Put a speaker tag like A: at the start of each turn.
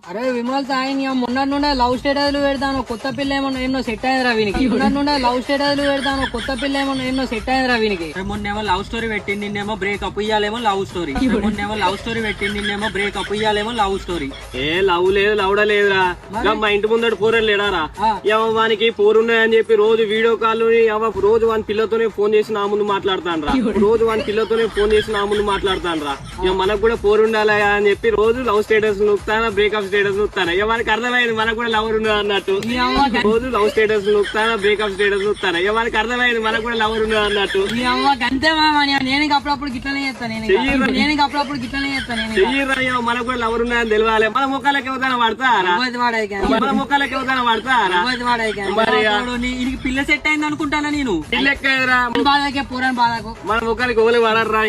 A: అరే విమల్ తాయి మొన్న నుండే లవ్ స్టేటస్ పెడతాను కొత్త పిల్ల ఏమో సెట్ అయ్యిందిరా వీనికి. మొన్న నుండే లవ్ స్టేటస్ పెడతాను కొత్త పిల్ల ఏమో సెట్ అయ్యిందిరా వీనికి.
B: మొన్నేమో లవ్ స్టోరీ పెట్టింది, నిన్నేమో బ్రేకప్ ఇయ్యాలేమో లవ్ స్టోరీ. మొన్నేమో లవ్ స్టోరీ పెట్టింది, నిన్నేమో బ్రేకప్ ఇయ్యాలేమో లవ్ స్టోరీ.
C: ఏ లవ్ లేదు లవ్డా లేదురా. మా ఇంటి ముందడు పూరని లేడారా వానికి పూరున్నాయని చెప్పి రోజు వీడియో కాల్ రోజు వాని పిల్లతోనే ఫోన్ చేసి నా ముందు మాట్లాడతాను రా. రోజు వాని పిల్లతోనే ఫోన్ చేసి నా ముందు మాట్లాడతాను రా. ఇక మనకు కూడా పోరుండాలి అని చెప్పి రోజు లవ్ స్టేటస్ నొక్కుతానా, బ్రేకప్ స్టేటస్ నొక్కుతానా. ఇక మనకి అర్థమైంది మనకు కూడా లవర్ ఉన్నది అన్నట్టు. రోజు లవ్ స్టేటస్ నొక్కుతానా, బ్రేకప్ స్టేటస్ నొక్కుతానా. ఇక మనకి అర్థమైంది మనకు కూడా లవర్ ఉన్నది అన్నట్టు.
A: అంతే నేను అప్పుడప్పుడు గిట్లనే చేస్తాను. నేను అప్పుడప్పుడు గిట్లనే చేస్తాను.
C: చెయ్యరా మనకు కూడా లవర్ ఉన్నదని తెలియాలి. మన ముఖాలకి ఎవరైనా పడతారా? మన ముఖాలకి ఎవరైనా పడతారా?
B: పిల్ల సెట్ అయింది అనుకుంటానా నేను.
C: పిల్లెక్కరా
A: బాధకే పూరని బాధకు
C: మన ముఖాలకి ఓలే పడరా.